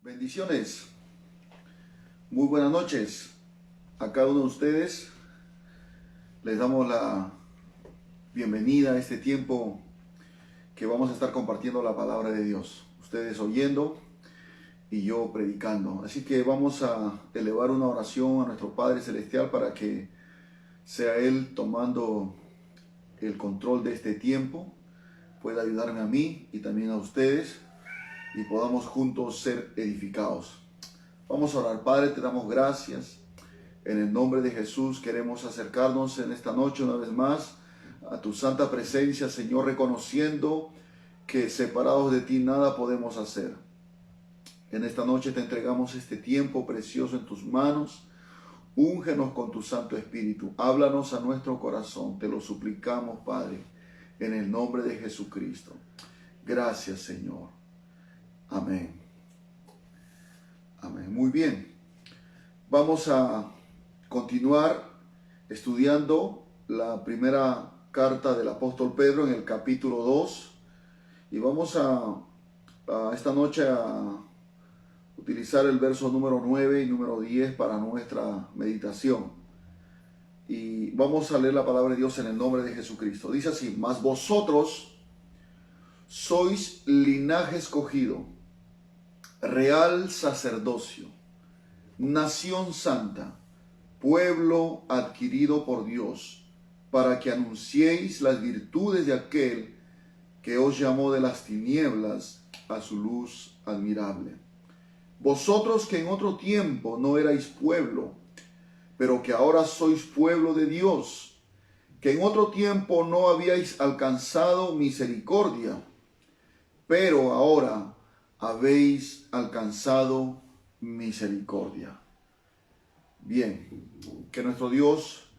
Bendiciones, muy buenas noches a cada uno de ustedes. Les damos la bienvenida a este tiempo que vamos a estar compartiendo la palabra de Dios. Ustedes oyendo y yo predicando. Así que vamos a elevar una oración a nuestro Padre Celestial para que sea Él tomando el control de este tiempo, pueda ayudarme a mí y también a ustedes y podamos juntos ser edificados. Vamos a orar. Padre, te damos gracias. En el nombre de Jesús queremos acercarnos en esta noche una vez más a tu santa presencia, Señor, reconociendo que separados de ti nada podemos hacer. En esta noche te entregamos este tiempo precioso en tus manos. Úngenos con tu Santo Espíritu. Háblanos a nuestro corazón. Te lo suplicamos, Padre, en el nombre de Jesucristo. Gracias, Señor. Amén. Amén. Muy bien. Vamos a continuar estudiando la primera carta del apóstol Pedro en el capítulo 2. Y vamos a esta noche a utilizar el verso número 9 y número 10 para nuestra meditación. Y vamos a leer la palabra de Dios en el nombre de Jesucristo. Dice así: mas vosotros sois linaje escogido, real sacerdocio, nación santa, pueblo adquirido por Dios, para que anunciéis las virtudes de aquel que os llamó de las tinieblas a su luz admirable. Vosotros que en otro tiempo no erais pueblo, pero que ahora sois pueblo de Dios, que en otro tiempo no habíais alcanzado misericordia, pero ahora habéis alcanzado misericordia. Bien, que nuestro Dios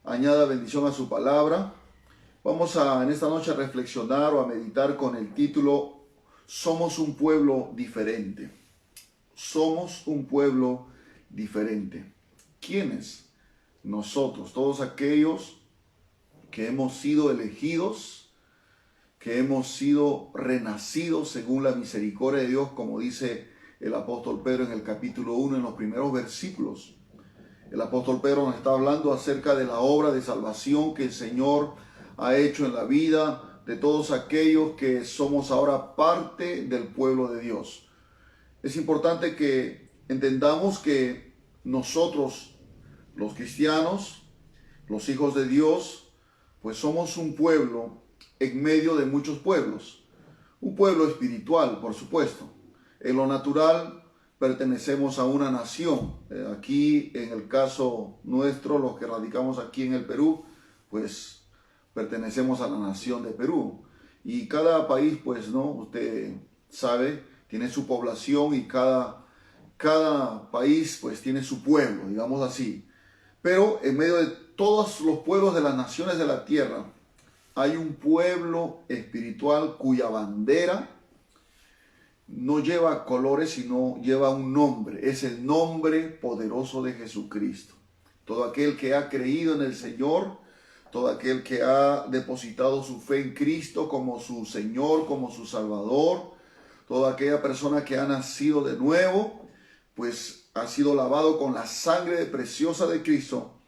añada bendición a su palabra. Vamos en esta noche a reflexionar o a meditar con el título: Somos un pueblo diferente. Somos un pueblo diferente. ¿Quiénes? Nosotros, todos aquellos que hemos sido elegidos, que hemos sido renacidos según la misericordia de Dios, como dice el apóstol Pedro en el capítulo 1, en los primeros versículos. El apóstol Pedro nos está hablando acerca de la obra de salvación que el Señor ha hecho en la vida de todos aquellos que somos ahora parte del pueblo de Dios. Es importante que entendamos que nosotros, los cristianos, los hijos de Dios, pues somos un pueblo en medio de muchos pueblos. Un pueblo espiritual, por supuesto. En lo natural pertenecemos a una nación. Aquí, en el caso nuestro, los que radicamos aquí en el Perú, pues pertenecemos a la nación de Perú. Y cada país, pues, ¿no? Usted sabe, tiene su población y cada país, pues, tiene su pueblo, digamos así. Pero en medio de todos los pueblos de las naciones de la tierra, hay un pueblo espiritual cuya bandera no lleva colores, sino lleva un nombre. Es el nombre poderoso de Jesucristo. Todo aquel que ha creído en el Señor, todo aquel que ha depositado su fe en Cristo como su Señor, como su Salvador, toda aquella persona que ha nacido de nuevo, pues ha sido lavado con la sangre preciosa de Cristo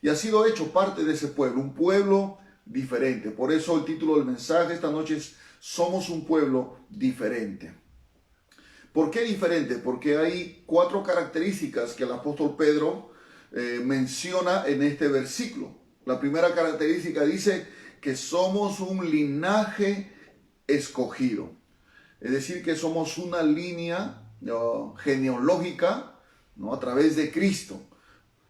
y ha sido hecho parte de ese pueblo, un pueblo diferente. Por eso el título del mensaje esta noche es: Somos un pueblo diferente. ¿Por qué diferente? Porque hay 4 características que el apóstol Pedro menciona en este versículo. La primera característica dice que somos un linaje escogido. Es decir, que somos una línea genealógica, ¿no?, a través de Cristo.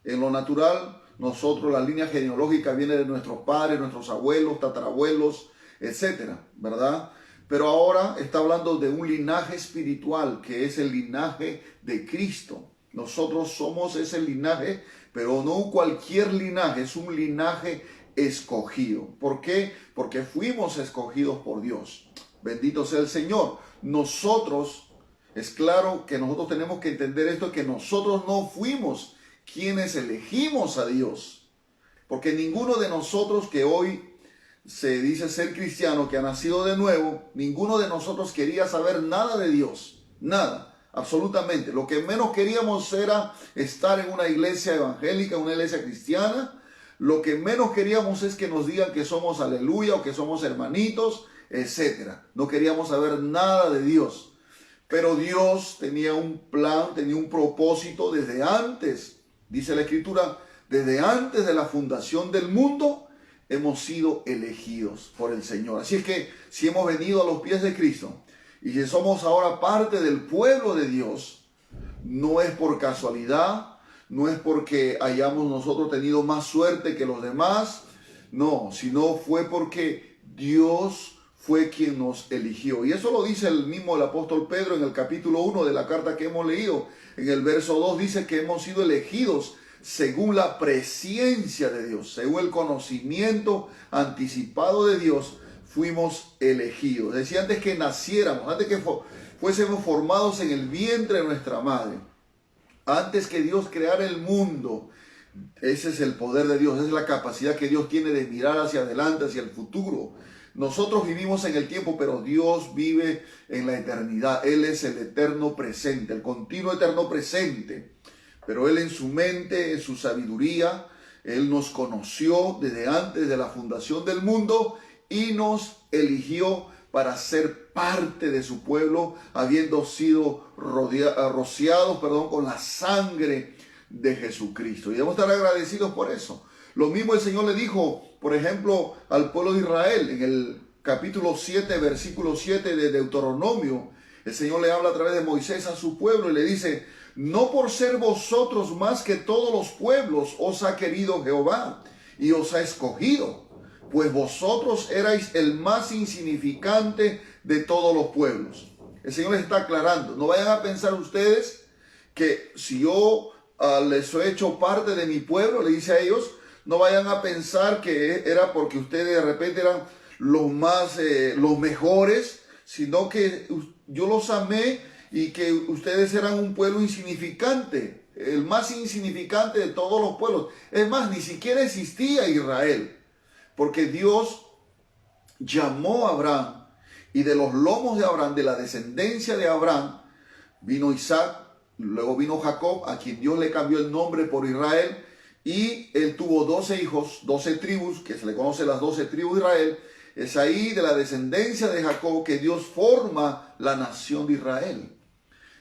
En lo natural, nosotros, la línea genealógica viene de nuestros padres, nuestros abuelos, tatarabuelos, etcétera, ¿verdad? Pero ahora está hablando de un linaje espiritual, que es el linaje de Cristo. Nosotros somos ese linaje, pero no cualquier linaje, es un linaje escogido. ¿Por qué? Porque fuimos escogidos por Dios. Bendito sea el Señor. Nosotros, es claro que nosotros tenemos que entender esto, que nosotros no fuimos quienes elegimos a Dios. Porque ninguno de nosotros que hoy se dice ser cristiano, que ha nacido de nuevo, ninguno de nosotros quería saber nada de Dios. Nada. absolutamente. Lo que menos queríamos era estar en una iglesia evangélica, una iglesia cristiana. Lo que menos queríamos es que nos digan que somos aleluya o que somos hermanitos, etcétera. No queríamos saber nada de Dios. Pero Dios tenía un plan, tenía un propósito desde antes. Dice la Escritura, desde antes de la fundación del mundo hemos sido elegidos por el Señor. Así es que si hemos venido a los pies de Cristo y si somos ahora parte del pueblo de Dios, no es por casualidad, no es porque hayamos nosotros tenido más suerte que los demás, no, sino fue porque Dios fue quien nos eligió. Y eso lo dice el apóstol Pedro en el capítulo 1 de la carta que hemos leído. En el verso 2 dice que hemos sido elegidos según la presciencia de Dios, según el conocimiento anticipado de Dios, fuimos elegidos. Decía antes que naciéramos, antes que fuésemos formados en el vientre de nuestra madre, antes que Dios creara el mundo. Ese es el poder de Dios, esa es la capacidad que Dios tiene de mirar hacia adelante, hacia el futuro. Nosotros vivimos en el tiempo, pero Dios vive en la eternidad. Él es el eterno presente, el continuo eterno presente. Pero Él en su mente, en su sabiduría, Él nos conoció desde antes de la fundación del mundo y nos eligió para ser parte de su pueblo, habiendo sido rociados con la sangre de Jesucristo. Y debemos estar agradecidos por eso. Lo mismo el Señor le dijo, por ejemplo, al pueblo de Israel en el capítulo 7, versículo 7 de Deuteronomio. El Señor le habla a través de Moisés a su pueblo y le dice: no por ser vosotros más que todos los pueblos os ha querido Jehová y os ha escogido, pues vosotros erais el más insignificante de todos los pueblos. El Señor les está aclarando. No vayan a pensar ustedes que si yo les he hecho parte de mi pueblo, le dice a ellos, no vayan a pensar que era porque ustedes de repente eran los mejores, sino que yo los amé y que ustedes eran un pueblo insignificante, el más insignificante de todos los pueblos. Es más, ni siquiera existía Israel, porque Dios llamó a Abraham, y de los lomos de Abraham, de la descendencia de Abraham, vino Isaac, luego vino Jacob, a quien Dios le cambió el nombre por Israel, y él tuvo 12 hijos, 12 tribus, que se le conoce las 12 tribus de Israel. Es ahí de la descendencia de Jacob que Dios forma la nación de Israel.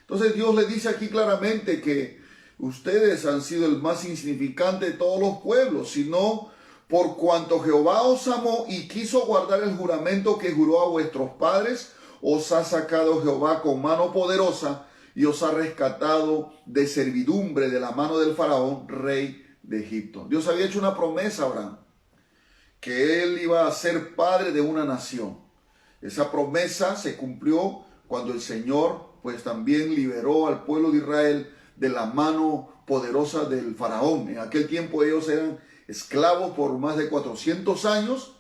Entonces Dios le dice aquí claramente que ustedes han sido el más insignificante de todos los pueblos, sino por cuanto Jehová os amó y quiso guardar el juramento que juró a vuestros padres, os ha sacado Jehová con mano poderosa y os ha rescatado de servidumbre de la mano del faraón, rey de Egipto. Dios había hecho una promesa a Abraham, que él iba a ser padre de una nación. Esa promesa se cumplió cuando el Señor pues también liberó al pueblo de Israel de la mano poderosa del faraón. En aquel tiempo ellos eran esclavos por más de 400 años,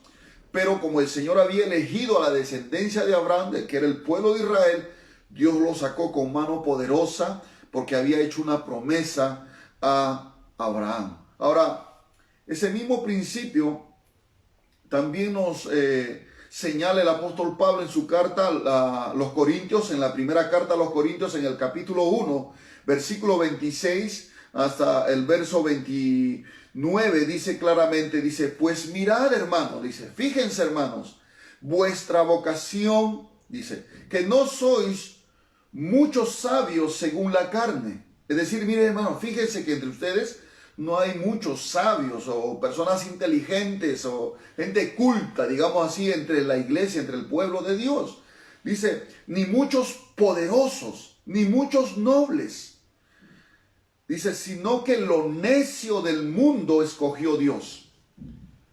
pero como el Señor había elegido a la descendencia de Abraham, que era el pueblo de Israel, Dios lo sacó con mano poderosa porque había hecho una promesa a Abraham. Ahora, ese mismo principio también nos señala el apóstol Pablo en su carta a los Corintios, en la primera carta a los Corintios, en el capítulo 1, versículo 26 hasta el verso 29, dice claramente, dice, pues mirad, hermanos, dice, fíjense, hermanos, vuestra vocación, dice, que no sois muchos sabios según la carne. Es decir, miren, hermanos, fíjense que entre ustedes no hay muchos sabios o personas inteligentes o gente culta, digamos así, entre la iglesia, entre el pueblo de Dios. Dice, ni muchos poderosos, ni muchos nobles. Dice, sino que lo necio del mundo escogió Dios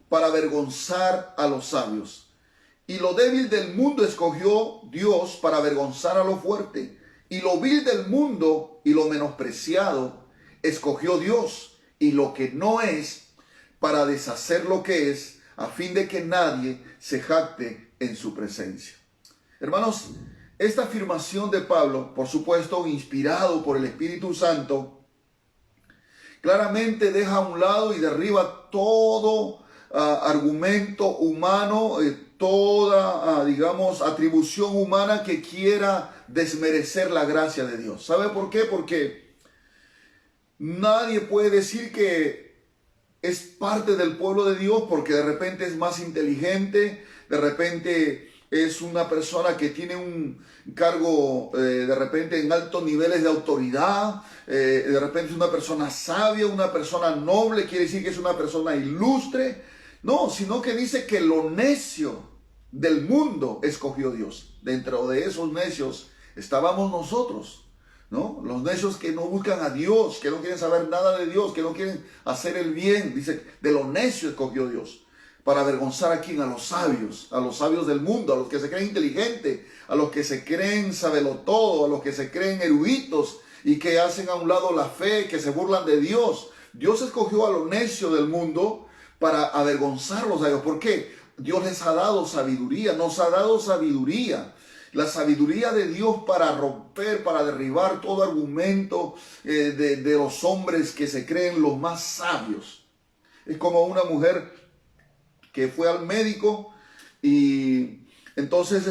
para avergonzar a los sabios. Y lo débil del mundo escogió Dios para avergonzar a lo fuerte. Y lo vil del mundo y lo menospreciado escogió Dios. Y lo que no es, para deshacer lo que es, a fin de que nadie se jacte en su presencia. Hermanos, esta afirmación de Pablo, por supuesto, inspirado por el Espíritu Santo, claramente deja a un lado y derriba todo argumento humano, toda, digamos, atribución humana que quiera desmerecer la gracia de Dios. ¿Sabe por qué? Porque nadie puede decir que es parte del pueblo de Dios porque de repente es más inteligente, de repente es una persona que tiene un cargo de repente en altos niveles de autoridad, de repente es una persona sabia, una persona noble, quiere decir que es una persona ilustre. No, sino que dice que lo necio del mundo escogió Dios. Dentro de esos necios estábamos nosotros, ¿no? Los necios que no buscan a Dios, que no quieren saber nada de Dios, que no quieren hacer el bien. Dice, de lo necio escogió Dios. Para avergonzar a quién, a los sabios del mundo, a los que se creen inteligentes, a los que se creen sabelotodo, a los que se creen eruditos y que hacen a un lado la fe, que se burlan de Dios. Dios escogió a lo necio del mundo para avergonzarlos a ellos. ¿Por qué? Dios les ha dado sabiduría, nos ha dado sabiduría. La sabiduría de Dios para romper, para derribar todo argumento de los hombres que se creen los más sabios. Es como una mujer que fue al médico y entonces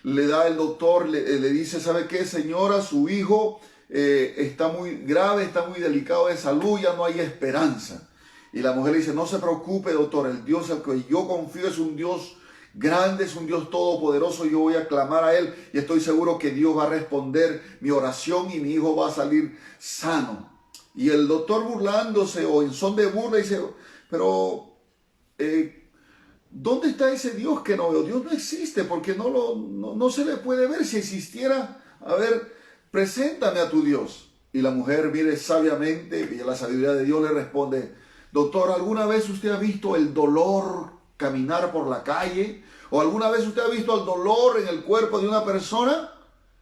le da el doctor, le dice, ¿sabe qué, señora? Su hijo está muy grave, está muy delicado de salud, ya no hay esperanza. Y la mujer le dice, no se preocupe, doctor, el Dios al que yo confío es un Dios grande, es un Dios todopoderoso, yo voy a clamar a Él y estoy seguro que Dios va a responder mi oración y mi hijo va a salir sano. Y el doctor, burlándose o en son de burla, dice, pero ¿dónde está ese Dios que no veo? Dios no existe porque no se le puede ver. Si existiera, a ver, preséntame a tu Dios. Y la mujer, mire, sabiamente, y la sabiduría de Dios le responde, doctor, ¿alguna vez usted ha visto el dolor caminar por la calle? ¿O alguna vez usted ha visto el dolor en el cuerpo de una persona?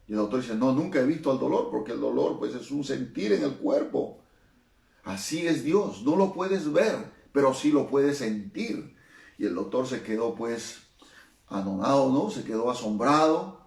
Y el doctor dice, no, nunca he visto el dolor, porque el dolor pues es un sentir en el cuerpo. Así es Dios, no lo puedes ver, pero sí lo puedes sentir. Y el doctor se quedó pues anonado, ¿no? Se quedó asombrado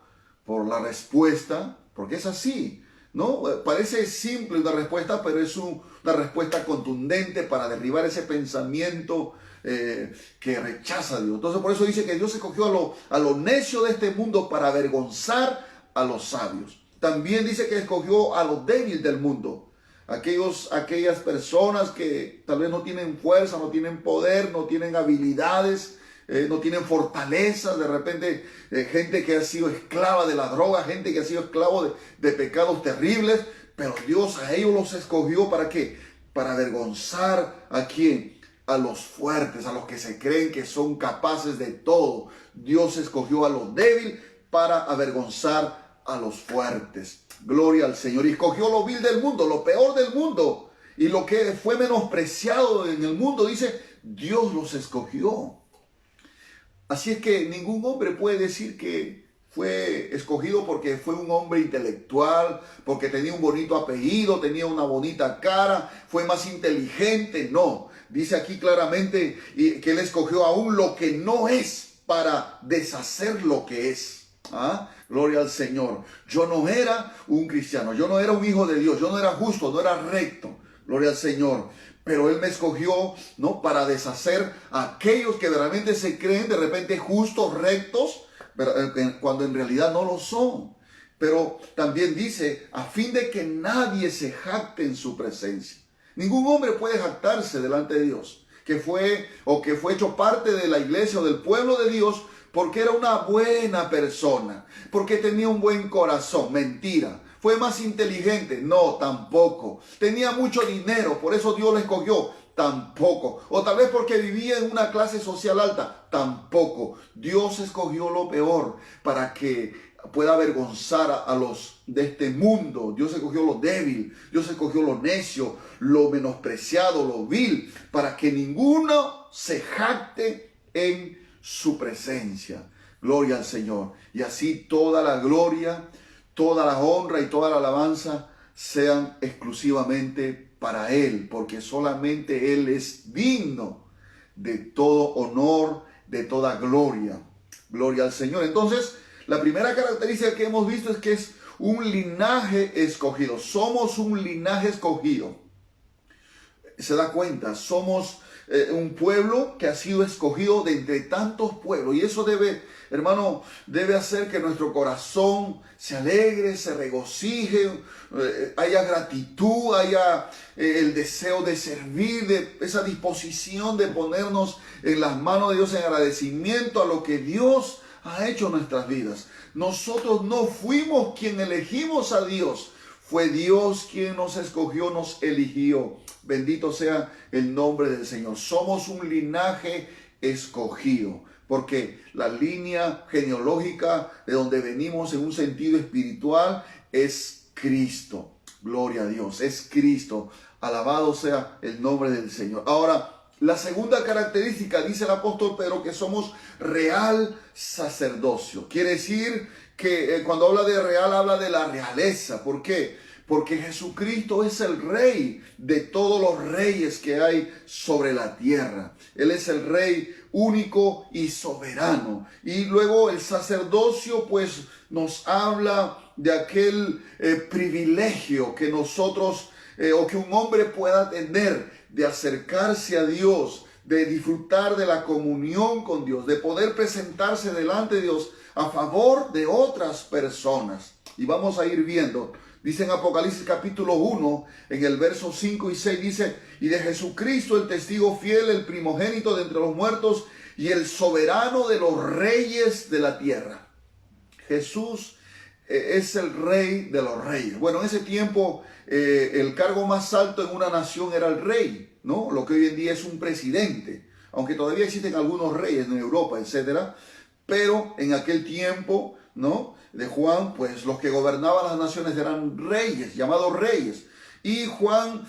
por la respuesta, porque es así, ¿no? Parece simple una respuesta, pero es una respuesta contundente para derribar ese pensamiento que rechaza a Dios. Entonces por eso dice que Dios escogió a lo necio de este mundo para avergonzar a los sabios. También dice que escogió a los débiles del mundo. Aquellas personas que tal vez no tienen fuerza, no tienen poder, no tienen habilidades, no tienen fortalezas, de repente gente que ha sido esclava de la droga, gente que ha sido esclavo de pecados terribles, pero Dios a ellos los escogió ¿para qué? Para avergonzar ¿a quién? A los fuertes, a los que se creen que son capaces de todo. Dios escogió a los débiles para avergonzar a los fuertes. Gloria al Señor. Y escogió lo vil del mundo, lo peor del mundo. Y lo que fue menospreciado en el mundo, dice, Dios los escogió. Así es que ningún hombre puede decir que fue escogido porque fue un hombre intelectual, porque tenía un bonito apellido, tenía una bonita cara, fue más inteligente. No, dice aquí claramente que él escogió aún lo que no es para deshacer lo que es. ¿Ah? Gloria al Señor. Yo no era un cristiano, yo no era un hijo de Dios, yo no era justo, no era recto. Gloria al Señor. Pero Él me escogió, ¿no? Para deshacer a aquellos que realmente se creen de repente justos, rectos, pero, cuando en realidad no lo son. Pero también dice, a fin de que nadie se jacte en su presencia. Ningún hombre puede jactarse delante de Dios, que fue hecho parte de la iglesia o del pueblo de Dios, porque era una buena persona, porque tenía un buen corazón. Mentira. ¿Fue más inteligente? No, tampoco. ¿Tenía mucho dinero? ¿Por eso Dios le escogió? Tampoco. ¿O tal vez porque vivía en una clase social alta? Tampoco. Dios escogió lo peor para que pueda avergonzar a los de este mundo. Dios escogió lo débil, Dios escogió lo necio, lo menospreciado, lo vil, para que ninguno se jacte en su presencia. Gloria al Señor. Y así toda la gloria, toda la honra y toda la alabanza sean exclusivamente para Él, porque solamente Él es digno de todo honor, de toda gloria. Gloria al Señor. Entonces, la primera característica que hemos visto es que es un linaje escogido. Somos un linaje escogido. Se da cuenta, somos un pueblo que ha sido escogido de entre tantos pueblos. Y eso debe, hermano, debe hacer que nuestro corazón se alegre, se regocije, haya gratitud, haya el deseo de servir, de esa disposición de ponernos en las manos de Dios en agradecimiento a lo que Dios ha hecho en nuestras vidas. Nosotros no fuimos quien elegimos a Dios. Fue Dios quien nos escogió, nos eligió. Bendito sea el nombre del Señor. Somos un linaje escogido, porque la línea genealógica de donde venimos en un sentido espiritual es Cristo. Gloria a Dios, es Cristo. Alabado sea el nombre del Señor. Ahora, la segunda característica, dice el apóstol Pedro, que somos real sacerdocio. Quiere decir que cuando habla de real, habla de la realeza. ¿Por qué? Porque Jesucristo es el rey de todos los reyes que hay sobre la tierra. Él es el rey único y soberano. Y luego el sacerdocio pues nos habla de aquel privilegio que nosotros o que un hombre pueda tener de acercarse a Dios, de disfrutar de la comunión con Dios, de poder presentarse delante de Dios a favor de otras personas. Y vamos a ir viendo. Dice en Apocalipsis capítulo 1, en el verso 5 y 6, dice: y de Jesucristo el testigo fiel, el primogénito de entre los muertos y el soberano de los reyes de la tierra. Jesús es el rey de los reyes. Bueno, en ese tiempo el cargo más alto en una nación era el rey, ¿no? Lo que hoy en día es un presidente, aunque todavía existen algunos reyes en Europa, etcétera. Pero en aquel tiempo, ¿no?, de Juan, pues los que gobernaban las naciones eran reyes, llamados reyes. Y Juan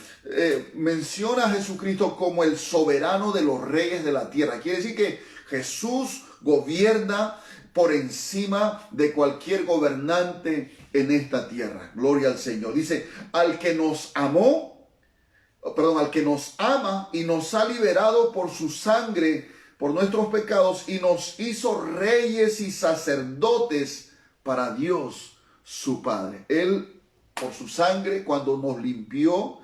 menciona a Jesucristo como el soberano de los reyes de la tierra. Quiere decir que Jesús gobierna por encima de cualquier gobernante en esta tierra. Gloria al Señor. Dice: al que nos amó, al que nos ama y nos ha liberado por su sangre, por nuestros pecados, y nos hizo reyes y sacerdotes para Dios su Padre. Él, por su sangre, cuando nos limpió,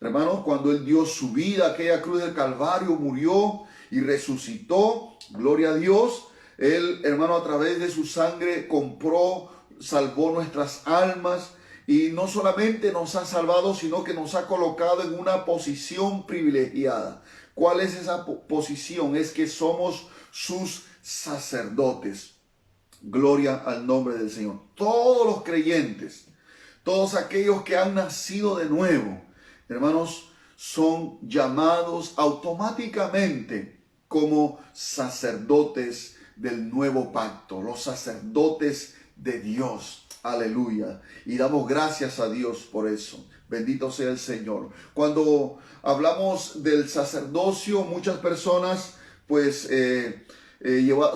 hermanos, cuando Él dio su vida, aquella cruz del Calvario, murió y resucitó, gloria a Dios. Él, hermano, a través de su sangre compró, salvó nuestras almas, y no solamente nos ha salvado, sino que nos ha colocado en una posición privilegiada. ¿Cuál es esa posición? Es que somos sus sacerdotes. Gloria al nombre del Señor. Todos los creyentes, todos aquellos que han nacido de nuevo, hermanos, son llamados automáticamente como sacerdotes del nuevo pacto, los sacerdotes de Dios. Aleluya. Y damos gracias a Dios por eso. Bendito sea el Señor. Cuando hablamos del sacerdocio, muchas personas pues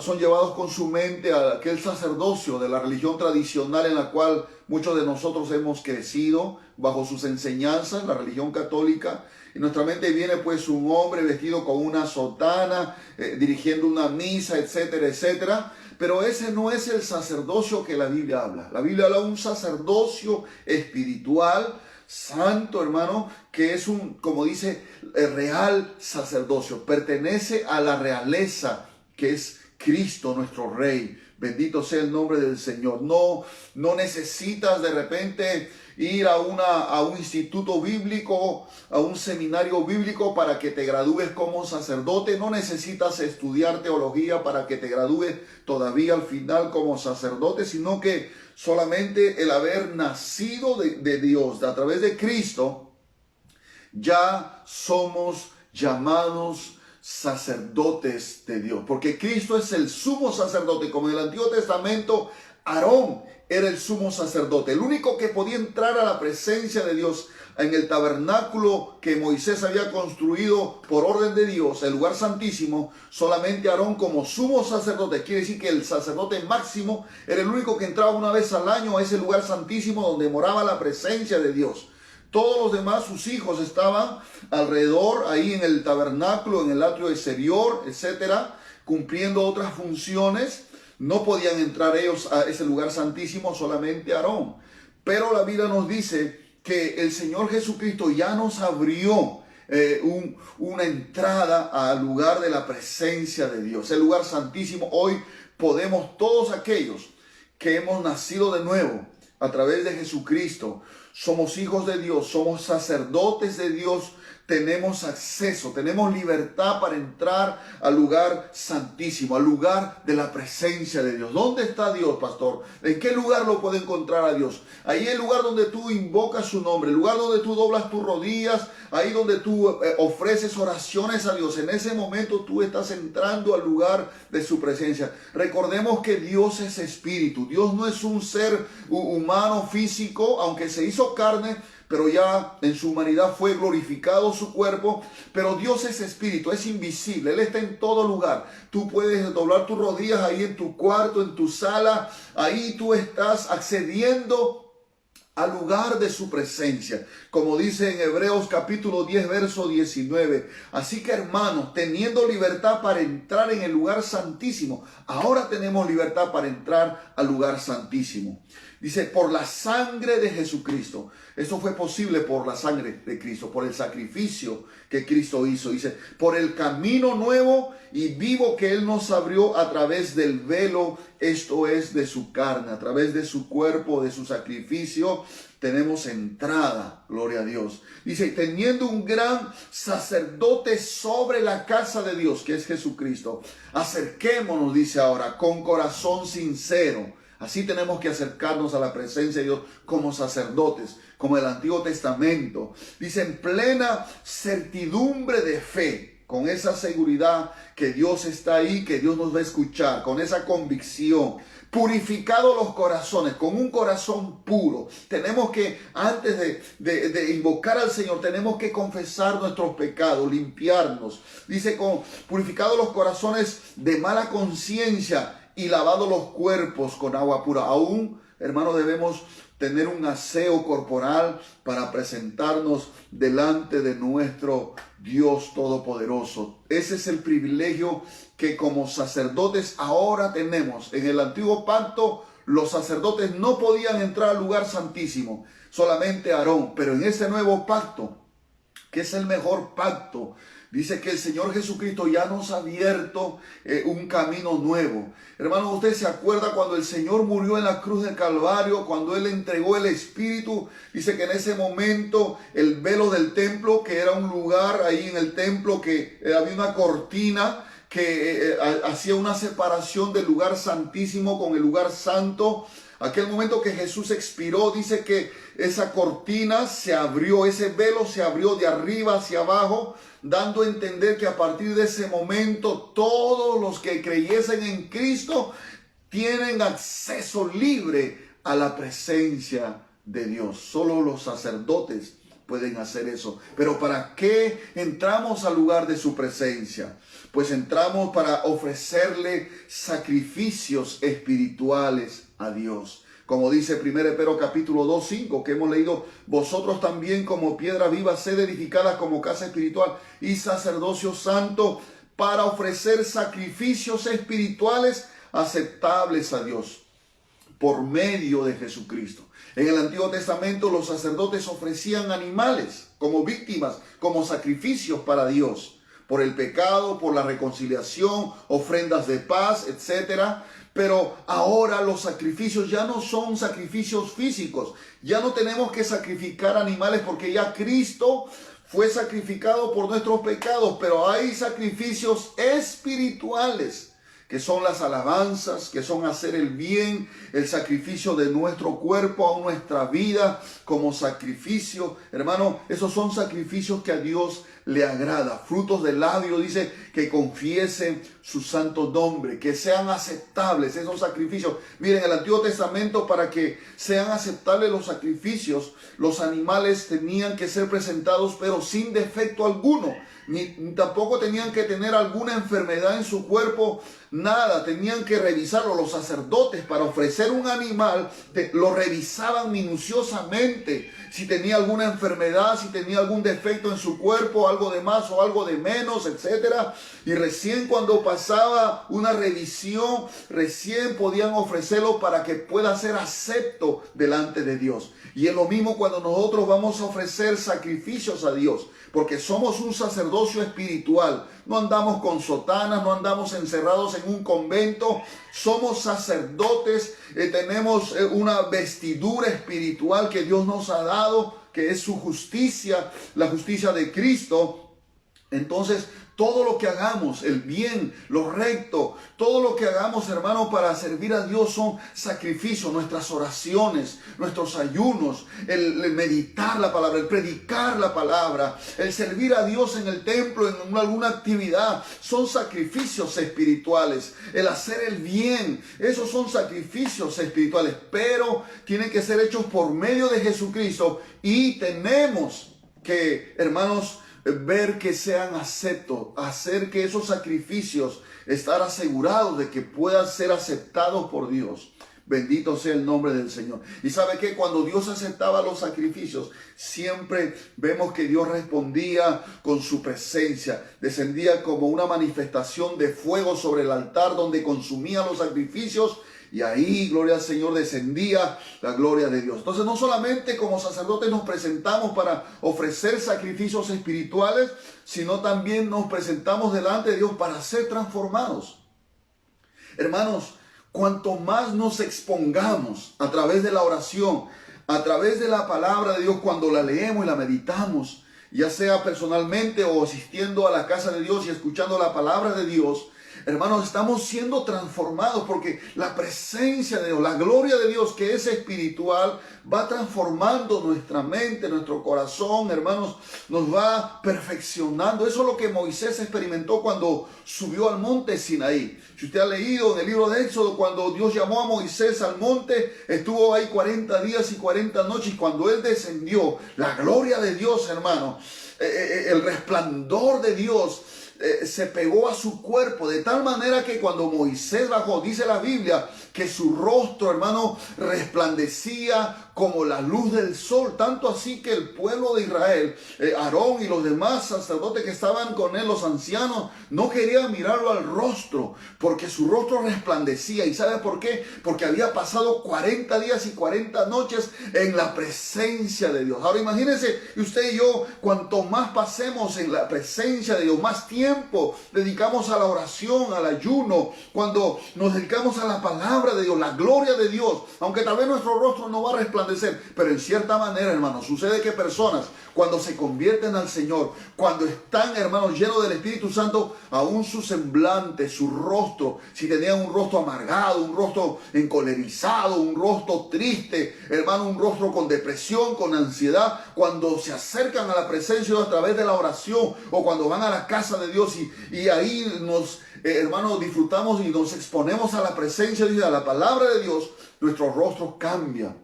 son llevados con su mente a aquel sacerdocio de la religión tradicional en la cual muchos de nosotros hemos crecido bajo sus enseñanzas, la religión católica. En nuestra mente viene pues un hombre vestido con una sotana, dirigiendo una misa, etcétera, etcétera. Pero ese no es el sacerdocio que la Biblia habla. La Biblia habla de un sacerdocio espiritual, santo, hermano, que es un, como dice, real sacerdocio. Pertenece a la realeza que es Cristo nuestro Rey. Bendito sea el nombre del Señor. No necesitas de repente ir a un instituto bíblico, a un seminario bíblico para que te gradúes como sacerdote. No necesitas estudiar teología para que te gradúes todavía al final como sacerdote, sino que solamente el haber nacido de Dios a través de Cristo, ya somos llamados sacerdotes de Dios, porque Cristo es el sumo sacerdote. Como en el Antiguo Testamento, Aarón era el sumo sacerdote, el único que podía entrar a la presencia de Dios en el tabernáculo que Moisés había construido por orden de Dios, el lugar santísimo. Solamente Aarón, como sumo sacerdote, quiere decir que el sacerdote máximo era el único que entraba una vez al año a ese lugar santísimo donde moraba la presencia de Dios. Todos los demás, sus hijos, estaban alrededor, ahí en el tabernáculo, en el atrio exterior, etcétera, cumpliendo otras funciones. No podían entrar ellos a ese lugar santísimo, solamente Aarón. Pero la Biblia nos dice que el Señor Jesucristo ya nos abrió una entrada al lugar de la presencia de Dios, el lugar santísimo. Hoy podemos, todos aquellos que hemos nacido de nuevo a través de Jesucristo, somos hijos de Dios, somos sacerdotes de Dios, tenemos acceso, tenemos libertad para entrar al lugar santísimo, al lugar de la presencia de Dios. ¿Dónde está Dios, pastor? ¿En qué lugar lo puede encontrar a Dios? Ahí es el lugar donde tú invocas su nombre, el lugar donde tú doblas tus rodillas, ahí donde tú ofreces oraciones a Dios. En ese momento tú estás entrando al lugar de su presencia. Recordemos que Dios es espíritu. Dios no es un ser humano físico, aunque se hizo carne, pero ya en su humanidad fue glorificado su cuerpo. Pero Dios es espíritu, es invisible, Él está en todo lugar. Tú puedes doblar tus rodillas ahí en tu cuarto, en tu sala, ahí tú estás accediendo al lugar de su presencia, como dice en Hebreos capítulo 10, verso 19. Así que, hermanos, teniendo libertad para entrar en el lugar santísimo, ahora tenemos libertad para entrar al lugar santísimo. Dice, por la sangre de Jesucristo. Eso fue posible por la sangre de Cristo, por el sacrificio que Cristo hizo. Dice, por el camino nuevo y vivo que Él nos abrió a través del velo, esto es, de su carne, a través de su cuerpo, de su sacrificio, tenemos entrada, gloria a Dios. Dice, teniendo un gran sacerdote sobre la casa de Dios, que es Jesucristo, acerquémonos, dice ahora, con corazón sincero. Así tenemos que acercarnos a la presencia de Dios como sacerdotes, como el Antiguo Testamento. Dice, en plena certidumbre de fe, con esa seguridad que Dios está ahí, que Dios nos va a escuchar, con esa convicción. Purificados los corazones, con un corazón puro. Tenemos que, antes de invocar al Señor, tenemos que confesar nuestros pecados, limpiarnos. Dice, con purificados los corazones de mala conciencia y lavados los cuerpos con agua pura. Aún, hermanos, debemos tener un aseo corporal para presentarnos delante de nuestro Dios Todopoderoso. Ese es el privilegio que como sacerdotes ahora tenemos. En el antiguo pacto, los sacerdotes no podían entrar al lugar santísimo, solamente Aarón. Pero en ese nuevo pacto, que es el mejor pacto, dice que el Señor Jesucristo ya nos ha abierto un camino nuevo. Hermanos, usted se acuerda cuando el Señor murió en la cruz del Calvario, cuando Él entregó el Espíritu. Dice que en ese momento el velo del templo, que era un lugar ahí en el templo que había una cortina que hacía una separación del lugar santísimo con el lugar santo. Aquel momento que Jesús expiró, dice que esa cortina se abrió, ese velo se abrió de arriba hacia abajo, dando a entender que a partir de ese momento todos los que creyesen en Cristo tienen acceso libre a la presencia de Dios. Solo los sacerdotes pueden hacer eso. Pero ¿para qué entramos al lugar de su presencia? Pues entramos para ofrecerle sacrificios espirituales a Dios. Como dice 1 Pedro capítulo 2, 5, que hemos leído, vosotros también como piedra viva sed edificadas como casa espiritual y sacerdocio santo para ofrecer sacrificios espirituales aceptables a Dios por medio de Jesucristo. En el Antiguo Testamento los sacerdotes ofrecían animales como víctimas, como sacrificios para Dios, por el pecado, por la reconciliación, ofrendas de paz, etcétera. Pero ahora los sacrificios ya no son sacrificios físicos. Ya no tenemos que sacrificar animales porque ya Cristo fue sacrificado por nuestros pecados. Pero hay sacrificios espirituales, que son las alabanzas, que son hacer el bien, el sacrificio de nuestro cuerpo a nuestra vida como sacrificio. Hermano, esos son sacrificios que a Dios le agrada. Frutos del labio, dice, que confiesen su santo nombre, que sean aceptables esos sacrificios. Miren, en el Antiguo Testamento, para que sean aceptables los sacrificios, los animales tenían que ser presentados, pero sin defecto alguno. Ni tampoco tenían que tener alguna enfermedad en su cuerpo, nada, tenían que revisarlo. Los sacerdotes, para ofrecer un animal, lo revisaban minuciosamente. Si tenía alguna enfermedad, si tenía algún defecto en su cuerpo, algo de más o algo de menos, etc. Y recién cuando pasaba una revisión, recién podían ofrecerlo para que pueda ser acepto delante de Dios. Y es lo mismo cuando nosotros vamos a ofrecer sacrificios a Dios, porque somos un sacerdocio espiritual. No andamos con sotanas, no andamos encerrados en un convento. Somos sacerdotes, tenemos una vestidura espiritual que Dios nos ha dado, que es su justicia, la justicia de Cristo. Entonces, todo lo que hagamos, el bien, lo recto, todo lo que hagamos, hermano, para servir a Dios son sacrificios, nuestras oraciones, nuestros ayunos, el meditar la palabra, el predicar la palabra, el servir a Dios en el templo, en alguna actividad, son sacrificios espirituales. El hacer el bien, esos son sacrificios espirituales, pero tienen que ser hechos por medio de Jesucristo y tenemos que, hermanos, ver que sean aceptos, hacer que esos sacrificios, estar asegurados de que puedan ser aceptados por Dios. Bendito sea el nombre del Señor. Y sabe que cuando Dios aceptaba los sacrificios, siempre vemos que Dios respondía con su presencia. Descendía como una manifestación de fuego sobre el altar donde consumía los sacrificios. Y ahí, gloria al Señor, descendía la gloria de Dios. Entonces, no solamente como sacerdotes nos presentamos para ofrecer sacrificios espirituales, sino también nos presentamos delante de Dios para ser transformados. Hermanos, cuanto más nos expongamos a través de la oración, a través de la palabra de Dios, cuando la leemos y la meditamos, ya sea personalmente o asistiendo a la casa de Dios y escuchando la palabra de Dios, hermanos, estamos siendo transformados porque la presencia de Dios, la gloria de Dios que es espiritual, va transformando nuestra mente, nuestro corazón, hermanos, nos va perfeccionando. Eso es lo que Moisés experimentó cuando subió al monte Sinaí. Si usted ha leído en el libro de Éxodo, cuando Dios llamó a Moisés al monte, estuvo ahí 40 días y 40 noches. Y cuando él descendió, la gloria de Dios, hermano, el resplandor de Dios se pegó a su cuerpo, de tal manera que cuando Moisés bajó, dice la Biblia, que su rostro, hermano, resplandecía como la luz del sol, tanto así que el pueblo de Israel, Aarón y los demás sacerdotes que estaban con él, los ancianos, no querían mirarlo al rostro, porque su rostro resplandecía. ¿Y sabe por qué? Porque había pasado 40 días y 40 noches en la presencia de Dios. Ahora imagínense, usted y yo, cuanto más pasemos en la presencia de Dios, más tiempo dedicamos a la oración, al ayuno, cuando nos dedicamos a la palabra de Dios, la gloria de Dios, aunque tal vez nuestro rostro no va a resplandecer, pero en cierta manera, hermanos, sucede que personas cuando se convierten al Señor, cuando están, hermanos, llenos del Espíritu Santo, aún su semblante, su rostro, si tenían un rostro amargado, un rostro encolerizado, un rostro triste, hermano, un rostro con depresión, con ansiedad, cuando se acercan a la presencia de Dios a través de la oración o cuando van a la casa de Dios y ahí nos, hermanos, disfrutamos y nos exponemos a la presencia de Dios, a la palabra de Dios, nuestro rostro cambia.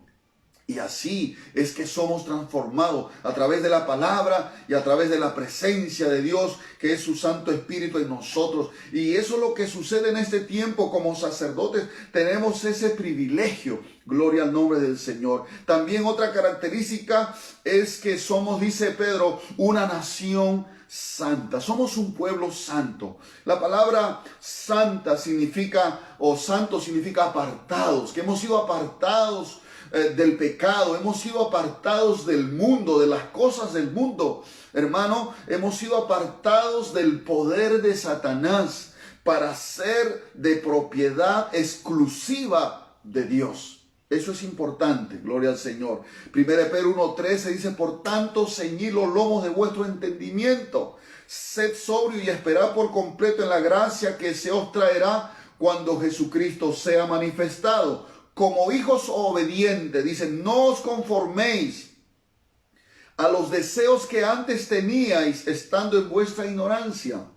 Y así es que somos transformados a través de la palabra y a través de la presencia de Dios, que es su Santo Espíritu en nosotros. Y eso es lo que sucede en este tiempo como sacerdotes. Tenemos ese privilegio. Gloria al nombre del Señor. También otra característica es que somos, dice Pedro, una nación santa. Somos un pueblo santo. La palabra santa significa, o santo significa apartados, que hemos sido apartados del pecado, hemos sido apartados del mundo, de las cosas del mundo. Hermano, hemos sido apartados del poder de Satanás para ser de propiedad exclusiva de Dios. Eso es importante, gloria al Señor. 1 Pedro 1:13 dice: por tanto, ceñid los lomos de vuestro entendimiento, sed sobrio y esperad por completo en la gracia que se os traerá cuando Jesucristo sea manifestado. Como hijos obedientes, dice, no os conforméis a los deseos que antes teníais estando en vuestra ignorancia,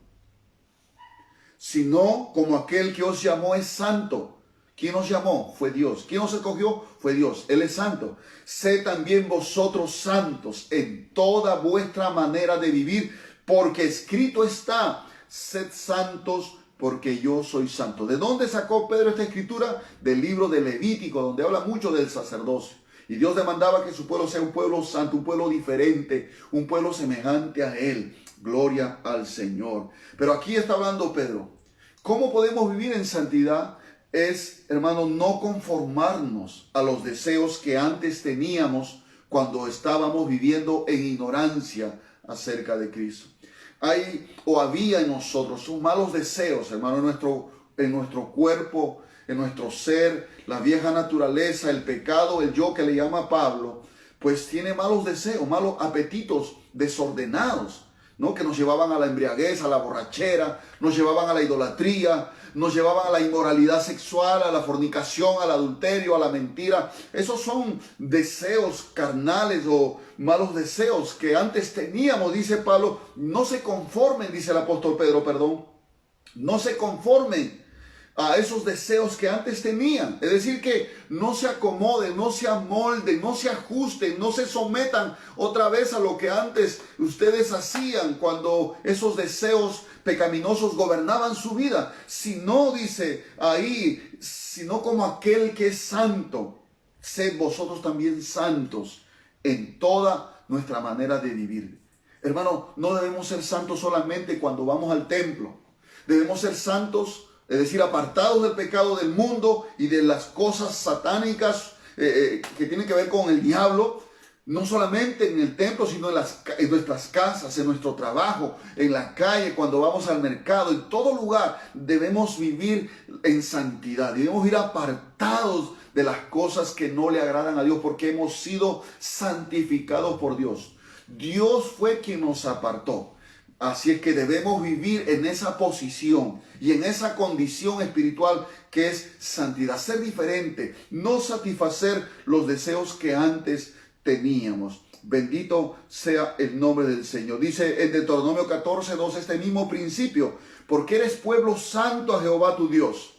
sino como aquel que os llamó es santo. ¿Quién os llamó? Fue Dios. ¿Quién os escogió? Fue Dios. Él es santo. Sed también vosotros santos en toda vuestra manera de vivir, porque escrito está: sed santos porque yo soy santo. ¿De dónde sacó Pedro esta escritura? Del libro de Levítico, donde habla mucho del sacerdocio. Y Dios demandaba que su pueblo sea un pueblo santo, un pueblo diferente, un pueblo semejante a Él. Gloria al Señor. Pero aquí está hablando Pedro. ¿Cómo podemos vivir en santidad? Es, hermano, no conformarnos a los deseos que antes teníamos cuando estábamos viviendo en ignorancia acerca de Cristo. Hay o había en nosotros son malos deseos, hermano, en nuestro cuerpo, en nuestro ser, la vieja naturaleza, el pecado, el yo que le llama Pablo, pues tiene malos deseos, malos apetitos desordenados, ¿no? Que nos llevaban a la embriaguez, a la borrachera, nos llevaban a la idolatría, nos llevaban a la inmoralidad sexual, a la fornicación, al adulterio, a la mentira. Esos son deseos carnales o malos deseos que antes teníamos, dice Pablo. No se conformen, dice el apóstol Pedro, perdón. No se conformen a esos deseos que antes tenían. Es decir, que no se acomoden, no se amolden, no se ajusten, no se sometan otra vez a lo que antes ustedes hacían cuando esos deseos pecaminosos gobernaban su vida. Sino, dice ahí, sino como aquel que es santo, sed vosotros también santos en toda nuestra manera de vivir. Hermano, no debemos ser santos solamente cuando vamos al templo. Debemos ser santos, es decir, apartados del pecado del mundo y de las cosas satánicas que tienen que ver con el diablo, no solamente en el templo, sino en nuestras casas, en nuestro trabajo, en la calle, cuando vamos al mercado, en todo lugar debemos vivir en santidad, debemos ir apartados de las cosas que no le agradan a Dios, porque hemos sido santificados por Dios. Dios fue quien nos apartó. Así es que debemos vivir en esa posición y en esa condición espiritual que es santidad, ser diferente, no satisfacer los deseos que antes teníamos. Bendito sea el nombre del Señor. Dice en Deuteronomio 14:2 este mismo principio: porque eres pueblo santo a Jehová tu Dios,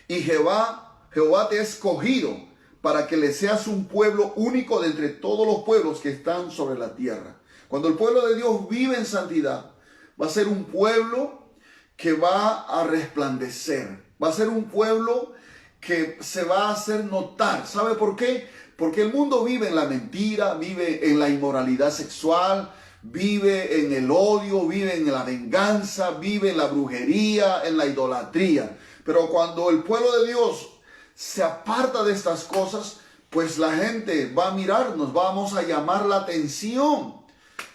y Jehová te ha escogido para que le seas un pueblo único de entre todos los pueblos que están sobre la tierra. Cuando el pueblo de Dios vive en santidad, va a ser un pueblo que va a resplandecer. Va a ser un pueblo que se va a hacer notar. ¿Sabe por qué? Porque el mundo vive en la mentira, vive en la inmoralidad sexual, vive en el odio, vive en la venganza, vive en la brujería, en la idolatría. Pero cuando el pueblo de Dios se aparta de estas cosas, pues la gente va a mirarnos, vamos a llamar la atención.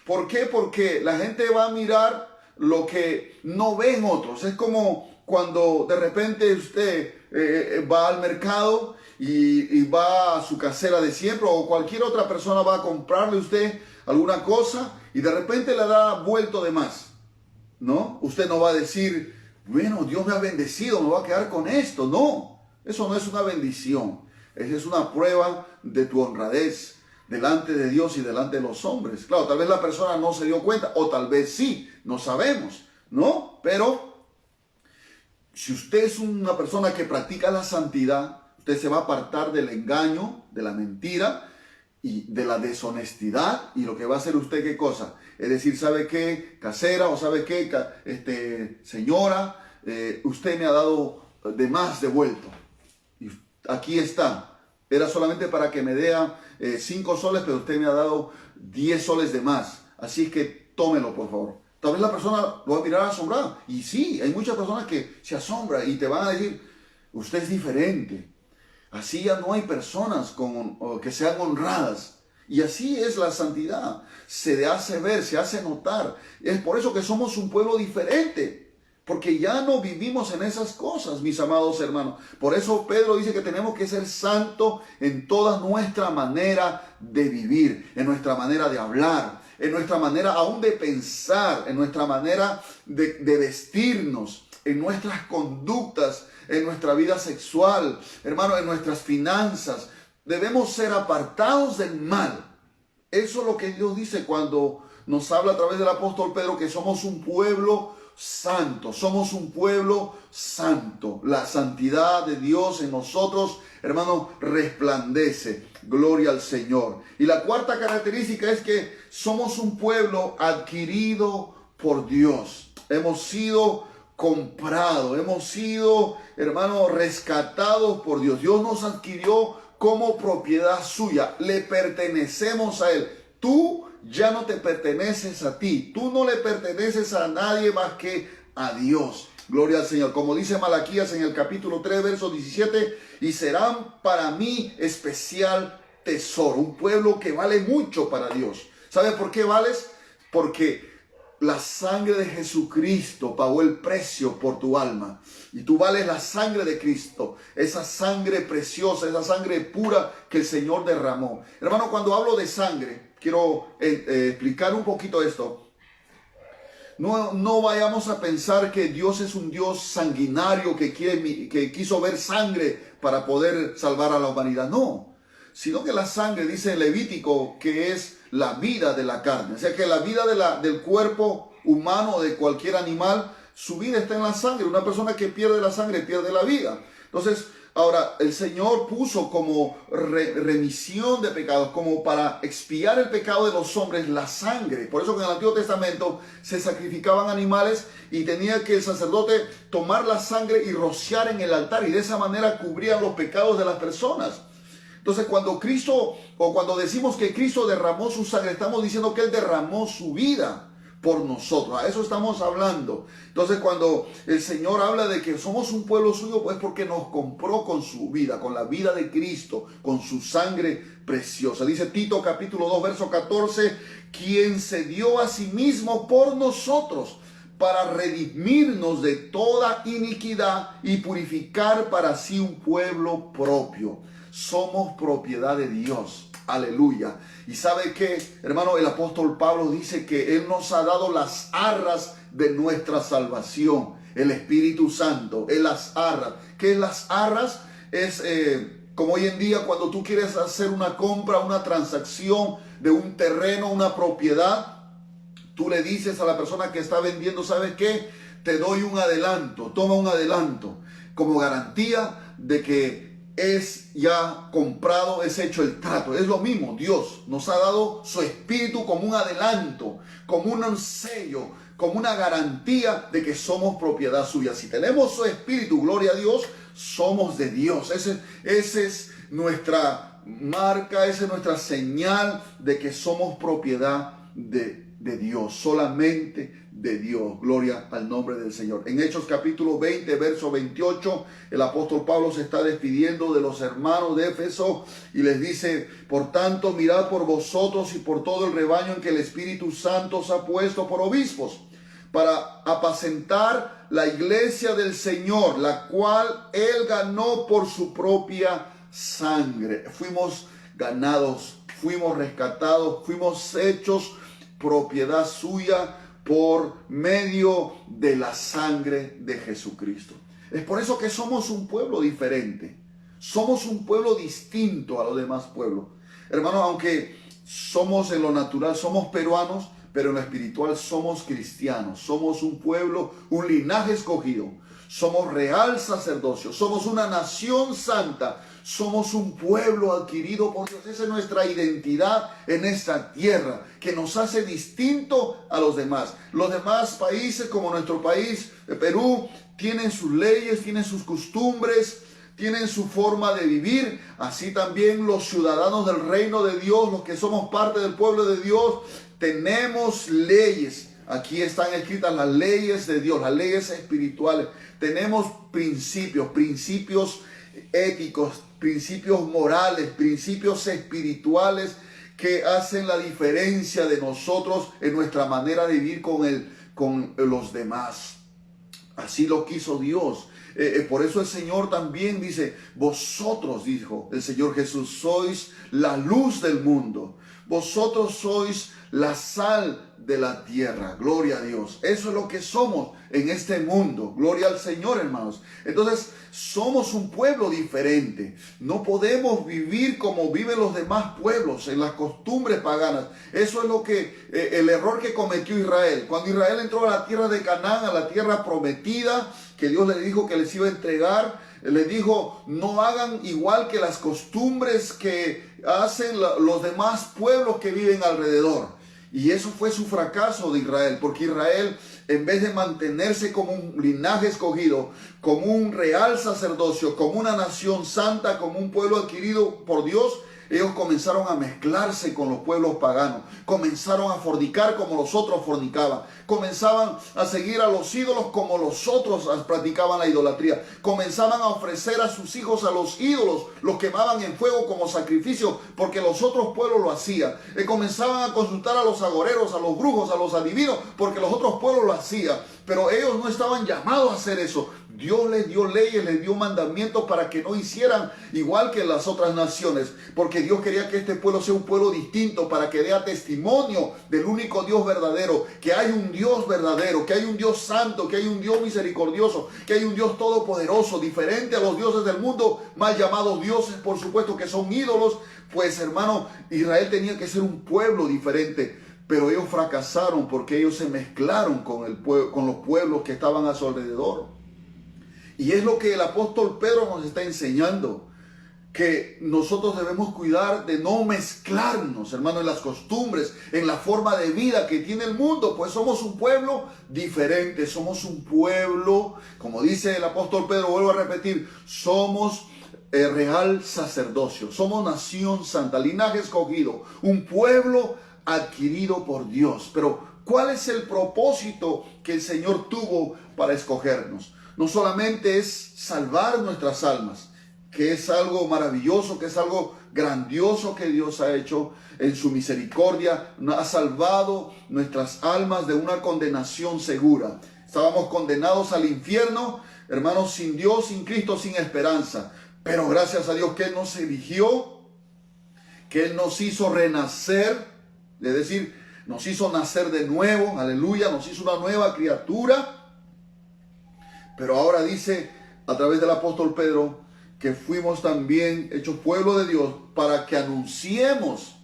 ¿Por qué? Porque la gente va a mirar lo que no ven otros. Es como cuando de repente usted va al mercado y va a su casera de siempre, o cualquier otra persona va a comprarle a usted alguna cosa y de repente le da vuelto de más, ¿no? Usted no va a decir, bueno, Dios me ha bendecido, me voy a quedar con esto. No, eso no es una bendición. Esa es una prueba de tu honradez delante de Dios y delante de los hombres. Claro, tal vez la persona no se dio cuenta, o tal vez sí, no sabemos, ¿no? Pero si usted es una persona que practica la santidad, usted se va a apartar del engaño, de la mentira y de la deshonestidad, y lo que va a hacer usted, ¿qué cosa? Es decir, ¿sabe qué, casera? O ¿sabe qué, señora? Usted me ha dado de más devuelto. Y aquí está. Era solamente para que me dé 5 soles, pero usted me ha dado 10 soles de más. Así es que tómelo, por favor. Tal vez la persona lo va a mirar asombrada. Y sí, hay muchas personas que se asombran y te van a decir, usted es diferente. Así ya no hay personas que sean honradas. Y así es la santidad. Se hace ver, se hace notar. Es por eso que somos un pueblo diferente. Porque ya no vivimos en esas cosas, mis amados hermanos. Por eso Pedro dice que tenemos que ser santos en toda nuestra manera de vivir, en nuestra manera de hablar, en nuestra manera aún de pensar, en nuestra manera de vestirnos, en nuestras conductas, en nuestra vida sexual, hermano, en nuestras finanzas. Debemos ser apartados del mal. Eso es lo que Dios dice cuando nos habla a través del apóstol Pedro, que somos un pueblo santo, somos un pueblo santo. La santidad de Dios en nosotros, hermano, resplandece. Gloria al Señor. Y la cuarta característica es que somos un pueblo adquirido por Dios. Hemos sido comprados, hemos sido, hermano, rescatados por Dios. Dios nos adquirió como propiedad suya, le pertenecemos a Él. Tú ya no te perteneces a ti, tú no le perteneces a nadie más que a Dios. Gloria al Señor. Como dice Malaquías en el capítulo 3, verso 17, y serán para mí especial tesoro, un pueblo que vale mucho para Dios. ¿Sabe por qué vales? Porque la sangre de Jesucristo pagó el precio por tu alma. Y tú vales la sangre de Cristo, esa sangre preciosa, esa sangre pura que el Señor derramó. Hermano, cuando hablo de sangre, quiero explicar un poquito esto. No vayamos a pensar que Dios es un Dios sanguinario que quiso ver sangre para poder salvar a la humanidad. No, sino que la sangre, dice Levítico, que es la vida de la carne. O sea que la vida del cuerpo humano, de cualquier animal, su vida está en la sangre. Una persona que pierde la sangre pierde la vida. Entonces, ahora, el Señor puso como remisión de pecados, como para expiar el pecado de los hombres, la sangre. Por eso que en el Antiguo Testamento se sacrificaban animales y tenía que el sacerdote tomar la sangre y rociar en el altar, y de esa manera cubrían los pecados de las personas. Entonces, cuando Cristo, o cuando decimos que Cristo derramó su sangre, estamos diciendo que Él derramó su vida por nosotros. A eso estamos hablando. Entonces, cuando el Señor habla de que somos un pueblo suyo, pues porque nos compró con su vida, con la vida de Cristo, con su sangre preciosa. Dice Tito capítulo 2, verso 14, quien se dio a sí mismo por nosotros para redimirnos de toda iniquidad y purificar para sí un pueblo propio. Somos propiedad de Dios. Aleluya. Y sabe que, hermano, el apóstol Pablo dice que Él nos ha dado las arras de nuestra salvación. El Espíritu Santo, Él las arras. ¿Qué es las arras? Es como hoy en día cuando tú quieres hacer una compra, una transacción de un terreno, una propiedad, tú le dices a la persona que está vendiendo, ¿sabes qué? Te doy un adelanto, toma un adelanto como garantía de que es ya comprado, es hecho el trato. Es lo mismo, Dios nos ha dado su Espíritu como un adelanto, como un sello, como una garantía de que somos propiedad suya. Si tenemos su Espíritu, gloria a Dios, somos de Dios. Esa es nuestra marca, esa es nuestra señal de que somos propiedad de Dios, solamente de Dios. Gloria al nombre del Señor. En Hechos capítulo 20, verso 28, el apóstol Pablo se está despidiendo de los hermanos de Éfeso y les dice: por tanto, mirad por vosotros y por todo el rebaño en que el Espíritu Santo os ha puesto por obispos, para apacentar la iglesia del Señor, la cual Él ganó por su propia sangre. Fuimos ganados, fuimos rescatados, fuimos hechos propiedad suya por medio de la sangre de Jesucristo. Es por eso que somos un pueblo diferente. Somos un pueblo distinto a los demás pueblos. Hermanos, aunque somos en lo natural, somos peruanos, pero en lo espiritual somos cristianos. Somos un pueblo, un linaje escogido. Somos real sacerdocio. Somos una nación santa. Somos un pueblo adquirido por Dios. Esa es nuestra identidad en esta tierra, que nos hace distinto a los demás. Los demás países, como nuestro país, Perú, tienen sus leyes, tienen sus costumbres, tienen su forma de vivir. Así también los ciudadanos del reino de Dios, los que somos parte del pueblo de Dios, tenemos leyes. Aquí están escritas las leyes de Dios, las leyes espirituales. Tenemos principios éticos, principios morales, principios espirituales que hacen la diferencia de nosotros en nuestra manera de vivir con los demás. Así lo quiso Dios. Por eso el Señor también dice: vosotros, dijo el Señor Jesús, sois la luz del mundo. Vosotros sois la sal de la tierra. Gloria a Dios. Eso es lo que somos en este mundo. Gloria al Señor, hermanos. Entonces, somos un pueblo diferente. No podemos vivir como viven los demás pueblos, en las costumbres paganas. Eso es lo que el error que cometió Israel. Cuando Israel entró a la tierra de Canaán, a la tierra prometida, que Dios les dijo que les iba a entregar, les dijo: no hagan igual que las costumbres que hacen los demás pueblos que viven alrededor. Y eso fue su fracaso de Israel, porque Israel, en vez de mantenerse como un linaje escogido, como un real sacerdocio, como una nación santa, como un pueblo adquirido por Dios, ellos comenzaron a mezclarse con los pueblos paganos, comenzaron a fornicar como los otros fornicaban, comenzaban a seguir a los ídolos como los otros practicaban la idolatría, comenzaban a ofrecer a sus hijos a los ídolos, los quemaban en fuego como sacrificio, porque los otros pueblos lo hacían, comenzaban a consultar a los agoreros, a los brujos, a los adivinos, porque los otros pueblos lo hacían, pero ellos no estaban llamados a hacer eso. Dios les dio leyes, les dio mandamientos para que no hicieran igual que las otras naciones, porque Dios quería que este pueblo sea un pueblo distinto, para que dé testimonio del único Dios verdadero, que hay un Dios verdadero, que hay un Dios santo, que hay un Dios misericordioso, que hay un Dios todopoderoso, diferente a los dioses del mundo, mal llamados dioses, por supuesto, que son ídolos. Pues hermano, Israel tenía que ser un pueblo diferente, pero ellos fracasaron porque ellos se mezclaron con los pueblos que estaban a su alrededor. Y es lo que el apóstol Pedro nos está enseñando, que nosotros debemos cuidar de no mezclarnos, hermano, en las costumbres, en la forma de vida que tiene el mundo, pues somos un pueblo diferente, somos un pueblo, como dice el apóstol Pedro, vuelvo a repetir, somos real sacerdocio, somos nación santa, linaje escogido, un pueblo adquirido por Dios. Pero ¿cuál es el propósito que el Señor tuvo para escogernos? No solamente es salvar nuestras almas, que es algo maravilloso, que es algo grandioso que Dios ha hecho en su misericordia, ha salvado nuestras almas de una condenación segura. Estábamos condenados al infierno, hermanos, sin Dios, sin Cristo, sin esperanza. Pero gracias a Dios que Él nos eligió, que Él nos hizo renacer, es decir, nos hizo nacer de nuevo, aleluya, nos hizo una nueva criatura. Pero ahora dice a través del apóstol Pedro que fuimos también hechos pueblo de Dios para que anunciemos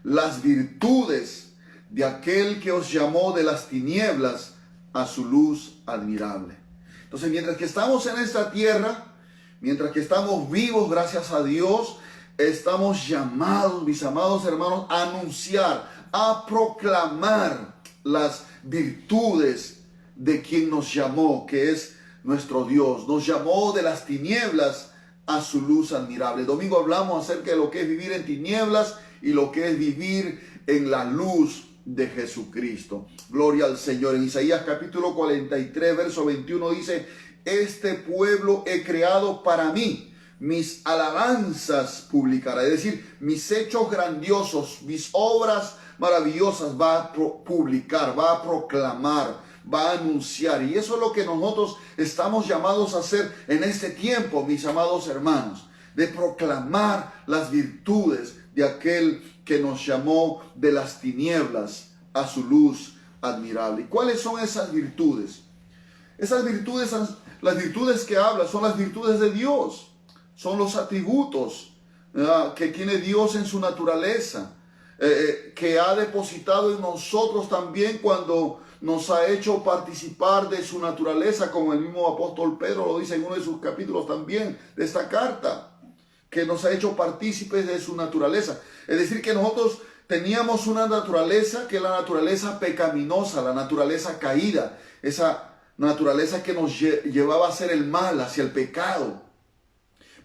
las virtudes de aquel que os llamó de las tinieblas a su luz admirable. Entonces, mientras que estamos en esta tierra, mientras que estamos vivos, gracias a Dios, estamos llamados, mis amados hermanos, a anunciar, a proclamar las virtudes de quien nos llamó, que es nuestro Dios. Nos llamó de las tinieblas a su luz admirable. El domingo hablamos acerca de lo que es vivir en tinieblas y lo que es vivir en la luz de Jesucristo. Gloria al Señor. En Isaías capítulo 43, verso 21 dice: este pueblo he creado para mí, mis alabanzas publicará. Es decir, mis hechos grandiosos, mis obras maravillosas va a publicar, va a proclamar, va a anunciar. Y eso es lo que nosotros estamos llamados a hacer en este tiempo, mis amados hermanos, de proclamar las virtudes de aquel que nos llamó de las tinieblas a su luz admirable. ¿Y cuáles son esas virtudes? Esas virtudes, las virtudes que habla, son las virtudes de Dios, son los atributos que tiene Dios en su naturaleza, que ha depositado en nosotros también cuando nos ha hecho participar de su naturaleza, como el mismo apóstol Pedro lo dice en uno de sus capítulos también de esta carta, que nos ha hecho partícipes de su naturaleza. Es decir, que nosotros teníamos una naturaleza que es la naturaleza pecaminosa, la naturaleza caída, esa naturaleza que nos llevaba a hacer el mal, hacia el pecado.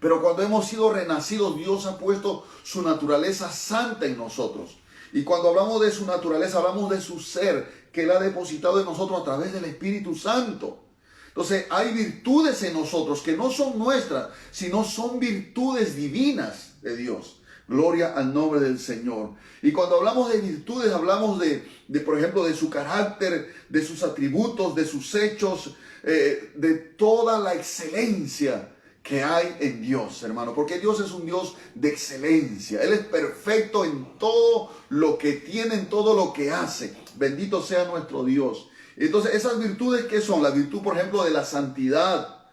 Pero cuando hemos sido renacidos, Dios ha puesto su naturaleza santa en nosotros. Y cuando hablamos de su naturaleza, hablamos de su ser, que Él ha depositado en nosotros a través del Espíritu Santo. Entonces, hay virtudes en nosotros que no son nuestras, sino son virtudes divinas de Dios. Gloria al nombre del Señor. Y cuando hablamos de virtudes, hablamos por ejemplo, de su carácter, de sus atributos, de sus hechos, de toda la excelencia que hay en Dios, hermano. Porque Dios es un Dios de excelencia. Él es perfecto en todo lo que tiene, en todo lo que hace. Bendito sea nuestro Dios. Entonces, esas virtudes, ¿qué son? La virtud, por ejemplo, de la santidad,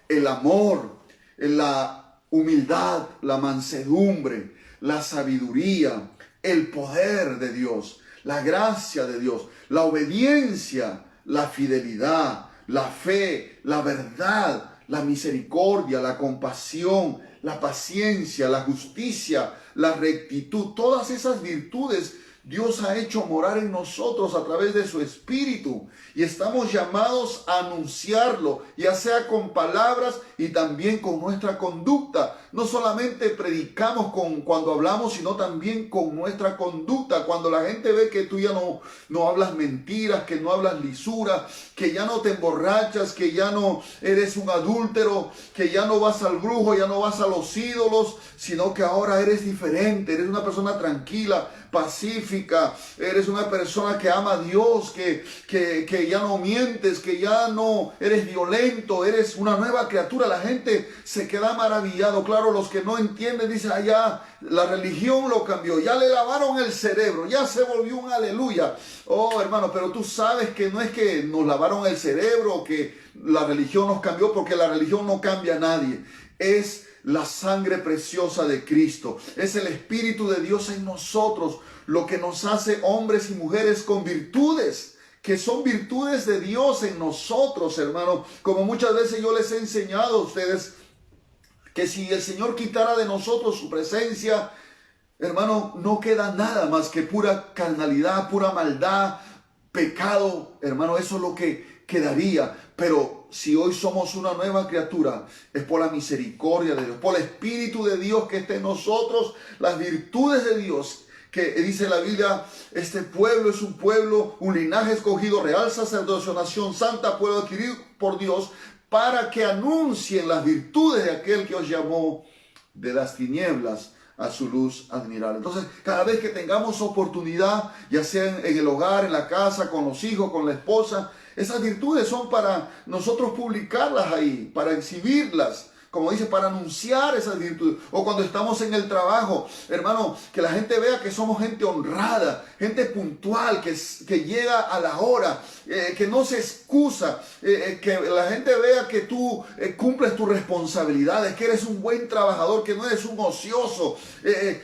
el amor, la humildad, la mansedumbre, la sabiduría, el poder de Dios, la gracia de Dios, la obediencia, la fidelidad, la fe, la verdad, la misericordia, la compasión, la paciencia, la justicia, la rectitud. Todas esas virtudes Dios ha hecho morar en nosotros a través de su Espíritu y estamos llamados a anunciarlo, ya sea con palabras y también con nuestra conducta. No solamente predicamos cuando hablamos, sino también con nuestra conducta. Cuando la gente ve que tú ya no hablas mentiras, que no hablas lisura, que ya no te emborrachas, que ya no eres un adúltero, que ya no vas al brujo, ya no vas a los ídolos, sino que ahora eres diferente, eres una persona tranquila, pacífica, eres una persona que ama a Dios, que ya no mientes, que ya no eres violento, eres una nueva criatura. La gente se queda maravillado. Claro, los que no entienden dicen, ya la religión lo cambió, ya le lavaron el cerebro, ya se volvió un aleluya. Oh, hermano, pero tú sabes que no es que nos lavaron el cerebro, que la religión nos cambió, porque la religión no cambia a nadie. Es la sangre preciosa de Cristo. Es el Espíritu de Dios en nosotros lo que nos hace hombres y mujeres con virtudes, que son virtudes de Dios en nosotros, hermano. Como muchas veces yo les he enseñado a ustedes, que si el Señor quitara de nosotros su presencia, hermano, no queda nada más que pura carnalidad, pura maldad, pecado, hermano. Eso es lo que quedaría. Pero si hoy somos una nueva criatura, es por la misericordia de Dios, por el Espíritu de Dios que está en nosotros, las virtudes de Dios, que dice la Biblia, este pueblo es un pueblo, un linaje escogido, real sacerdocio, nación santa, pueblo adquirido por Dios, para que anuncien las virtudes de aquel que os llamó de las tinieblas a su luz admirable. Entonces, cada vez que tengamos oportunidad, ya sea en el hogar, en la casa, con los hijos, con la esposa, esas virtudes son para nosotros publicarlas ahí, para exhibirlas, como dice, para anunciar esas virtudes. O cuando estamos en el trabajo, hermano, que la gente vea que somos gente honrada, gente puntual, que llega a la hora, que no se excusa, que la gente vea que tú cumples tus responsabilidades, que eres un buen trabajador, que no eres un ocioso.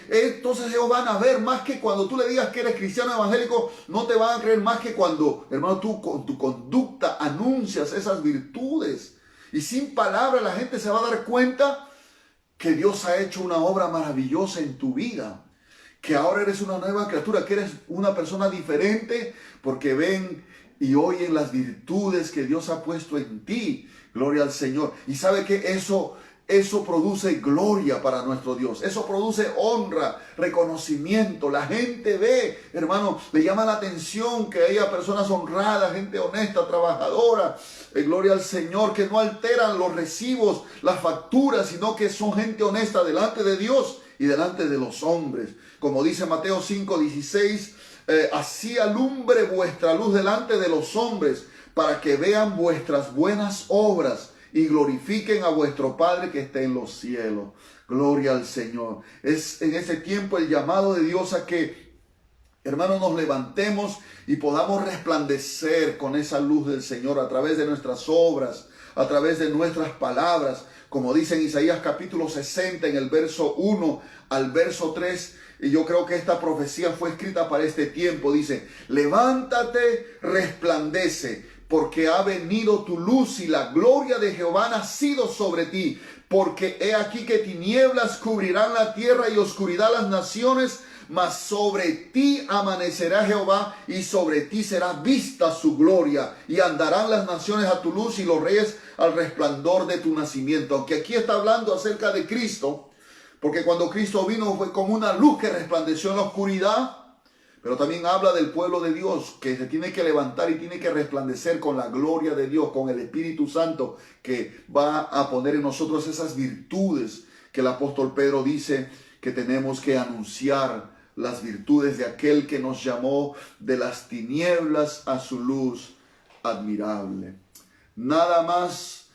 Entonces ellos van a ver más que cuando tú le digas que eres cristiano evangélico, no te van a creer más que cuando, hermano, tú con tu conducta anuncias esas virtudes. Y sin palabras la gente se va a dar cuenta que Dios ha hecho una obra maravillosa en tu vida. Que ahora eres una nueva criatura, que eres una persona diferente, porque ven y oyen las virtudes que Dios ha puesto en ti. Gloria al Señor. Y sabe que eso produce gloria para nuestro Dios. Eso produce honra, reconocimiento. La gente ve, hermano, le llama la atención que haya personas honradas, gente honesta, trabajadora. Gloria al Señor, que no alteran los recibos, las facturas, sino que son gente honesta delante de Dios y delante de los hombres. Como dice Mateo 5:16, así alumbre vuestra luz delante de los hombres, para que vean vuestras buenas obras y glorifiquen a vuestro Padre que está en los cielos. Gloria al Señor. Es en ese tiempo el llamado de Dios a que, hermanos, nos levantemos y podamos resplandecer con esa luz del Señor a través de nuestras obras, a través de nuestras palabras. Como dice en Isaías capítulo 60, en el verso 1 al verso 3, y yo creo que esta profecía fue escrita para este tiempo. Dice, levántate, resplandece, porque ha venido tu luz y la gloria de Jehová ha nacido sobre ti. Porque he aquí que tinieblas cubrirán la tierra y oscuridad las naciones, mas sobre ti amanecerá Jehová y sobre ti será vista su gloria. Y andarán las naciones a tu luz y los reyes al resplandor de tu nacimiento. Aunque aquí está hablando acerca de Cristo, porque cuando Cristo vino fue como una luz que resplandeció en la oscuridad. Pero también habla del pueblo de Dios que se tiene que levantar y tiene que resplandecer con la gloria de Dios, con el Espíritu Santo que va a poner en nosotros esas virtudes que el apóstol Pedro dice que tenemos que anunciar, las virtudes de aquel que nos llamó de las tinieblas a su luz admirable. Nada más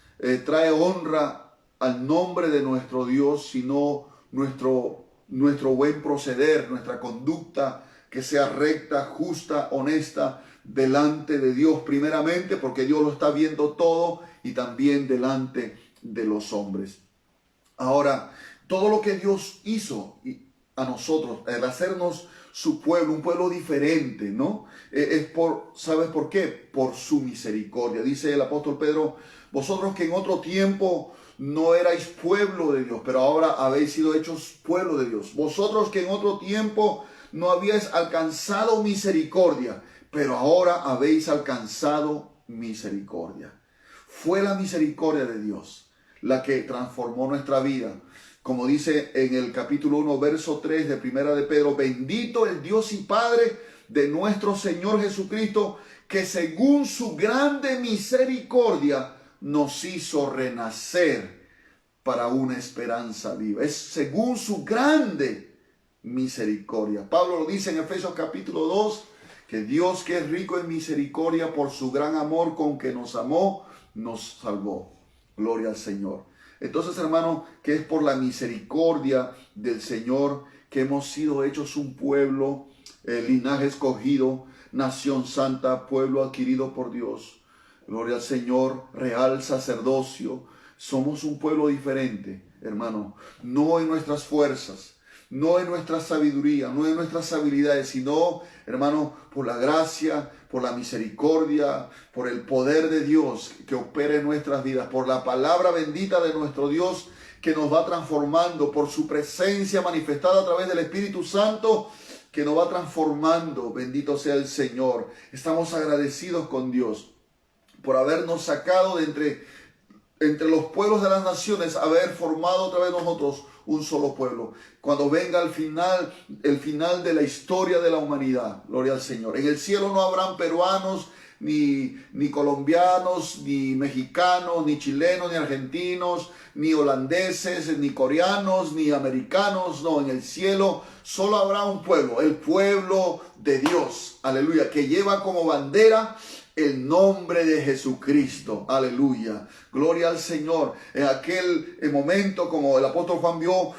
trae honra al nombre de nuestro Dios, sino nuestro buen proceder, nuestra conducta, que sea recta, justa, honesta, delante de Dios primeramente, porque Dios lo está viendo todo, y también delante de los hombres. Ahora, todo lo que Dios hizo a nosotros, el hacernos su pueblo, un pueblo diferente, ¿no? ¿Sabes por qué? Por su misericordia. Dice el apóstol Pedro, vosotros que en otro tiempo no erais pueblo de Dios, pero ahora habéis sido hechos pueblo de Dios. Vosotros que en otro tiempo no habíais alcanzado misericordia, pero ahora habéis alcanzado misericordia. Fue la misericordia de Dios la que transformó nuestra vida. Como dice en el capítulo 1, verso 3 de Primera de Pedro, bendito el Dios y Padre de nuestro Señor Jesucristo, que según su grande misericordia nos hizo renacer para una esperanza viva. Es según su grande misericordia. Pablo lo dice en Efesios capítulo 2, que Dios, que es rico en misericordia, por su gran amor con que nos amó, nos salvó. Gloria al Señor. Entonces, hermano, que es por la misericordia del Señor que hemos sido hechos un pueblo, linaje escogido, nación santa, pueblo adquirido por Dios. Gloria al Señor, real sacerdocio. Somos un pueblo diferente, hermano, no en nuestras fuerzas, no en nuestra sabiduría, no en nuestras habilidades, sino, hermano, por la gracia, por la misericordia, por el poder de Dios que opera en nuestras vidas, por la palabra bendita de nuestro Dios que nos va transformando, por su presencia manifestada a través del Espíritu Santo que nos va transformando. Bendito sea el Señor. Estamos agradecidos con Dios por habernos sacado de entre los pueblos de las naciones, haber formado otra vez nosotros un solo pueblo. Cuando venga el final de la historia de la humanidad, gloria al Señor. En el cielo no habrán peruanos, ni colombianos, ni mexicanos, ni chilenos, ni argentinos, ni holandeses, ni coreanos, ni americanos. No, en el cielo solo habrá un pueblo, el pueblo de Dios. Aleluya, que lleva como bandera el nombre de Jesucristo. Aleluya. Gloria al Señor. En aquel momento, como el apóstol Juan vio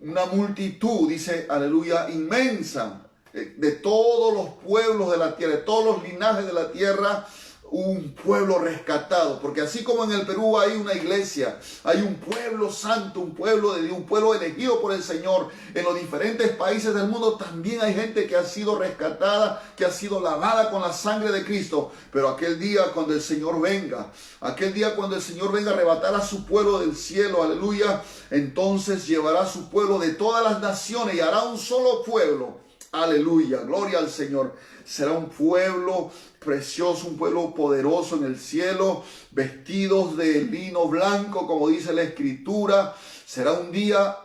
una multitud, dice, aleluya, inmensa, de todos los pueblos de la tierra, de todos los linajes de la tierra, un pueblo rescatado. Porque así como en el Perú hay una iglesia, hay un pueblo santo, un pueblo de Dios, un pueblo elegido por el Señor, en los diferentes países del mundo también hay gente que ha sido rescatada, que ha sido lavada con la sangre de Cristo. Pero aquel día cuando el Señor venga, a arrebatar a su pueblo del cielo, aleluya, entonces llevará a su pueblo de todas las naciones y hará un solo pueblo. Aleluya, gloria al Señor. Será un pueblo precioso, un pueblo poderoso en el cielo, vestidos de lino blanco, como dice la Escritura. Será un día,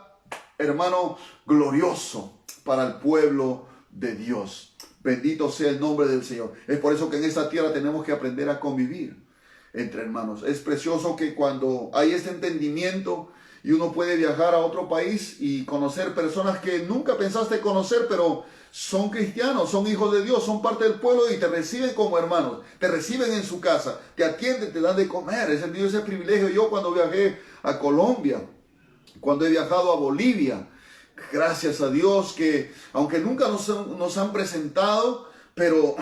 hermano, glorioso para el pueblo de Dios. Bendito sea el nombre del Señor. Es por eso que en esta tierra tenemos que aprender a convivir entre hermanos. Es precioso que cuando hay este entendimiento y uno puede viajar a otro país y conocer personas que nunca pensaste conocer, pero son cristianos, son hijos de Dios, son parte del pueblo y te reciben como hermanos, te reciben en su casa, te atienden, te dan de comer. He sentido ese privilegio yo cuando viajé a Colombia, cuando he viajado a Bolivia. Gracias a Dios que, aunque nunca nos han presentado, pero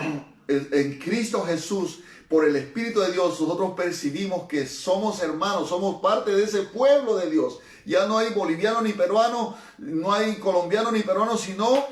en Cristo Jesús, por el Espíritu de Dios, nosotros percibimos que somos hermanos, somos parte de ese pueblo de Dios. Ya no hay boliviano ni peruano, no hay colombiano ni peruano, sino,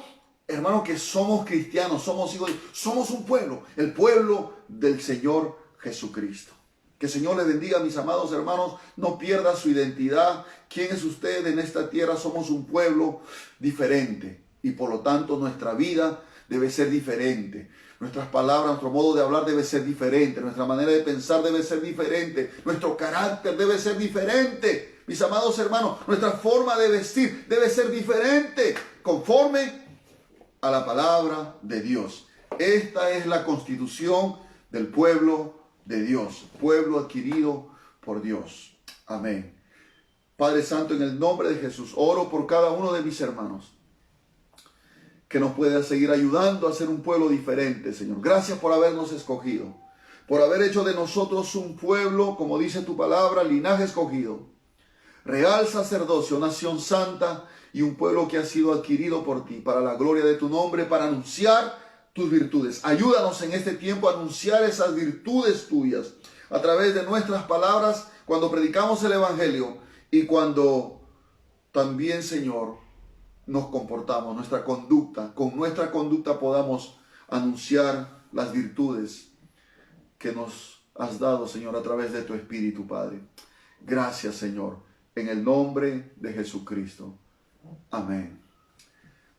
hermanos, que somos cristianos, somos hijos, somos un pueblo, el pueblo del Señor Jesucristo. Que el Señor les bendiga, mis amados hermanos, no pierda su identidad. ¿Quién es usted en esta tierra? Somos un pueblo diferente y por lo tanto nuestra vida debe ser diferente. Nuestras palabras, nuestro modo de hablar debe ser diferente. Nuestra manera de pensar debe ser diferente. Nuestro carácter debe ser diferente. Mis amados hermanos, nuestra forma de vestir debe ser diferente conforme a la palabra de Dios. Esta es la constitución del pueblo de Dios, pueblo adquirido por Dios. Amén. Padre Santo, en el nombre de Jesús, oro por cada uno de mis hermanos que nos pueda seguir ayudando a ser un pueblo diferente, Señor. Gracias por habernos escogido, por haber hecho de nosotros un pueblo, como dice tu palabra, linaje escogido, real sacerdocio, nación santa y un pueblo que ha sido adquirido por ti para la gloria de tu nombre, para anunciar tus virtudes. Ayúdanos en este tiempo a anunciar esas virtudes tuyas a través de nuestras palabras cuando predicamos el Evangelio y cuando también, Señor, nos comportamos, con nuestra conducta podamos anunciar las virtudes que nos has dado, Señor, a través de tu Espíritu, Padre. Gracias, Señor, en el nombre de Jesucristo. Amén.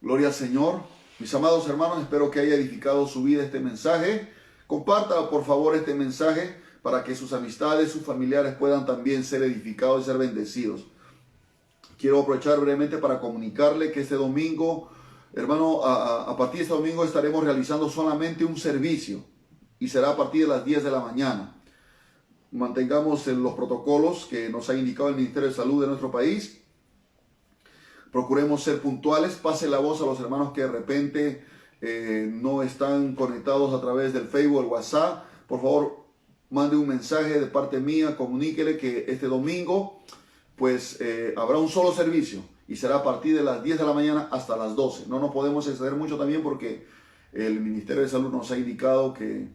Gloria al Señor. Mis amados hermanos, espero que haya edificado su vida este mensaje. Comparta por favor este mensaje para que sus amistades, sus familiares puedan también ser edificados y ser bendecidos. Quiero aprovechar brevemente para comunicarle que este domingo, hermano, a partir de este domingo estaremos realizando solamente un servicio y será a partir de las 10 de la mañana. Mantengamos los protocolos que nos ha indicado el Ministerio de Salud de nuestro país. Procuremos ser puntuales. Pase la voz a los hermanos que de repente no están conectados a través del Facebook o el WhatsApp. Por favor, mande un mensaje de parte mía, comuníquele que este domingo pues habrá un solo servicio y será a partir de las 10 de la mañana hasta las 12. No nos podemos exceder mucho también porque el Ministerio de Salud nos ha indicado que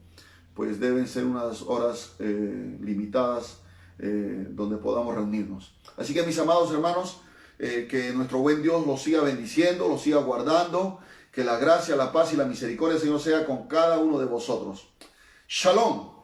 pues deben ser unas horas limitadas donde podamos reunirnos. Así que mis amados hermanos, que nuestro buen Dios los siga bendiciendo, los siga guardando, que la gracia, la paz y la misericordia del Señor sea con cada uno de vosotros. Shalom.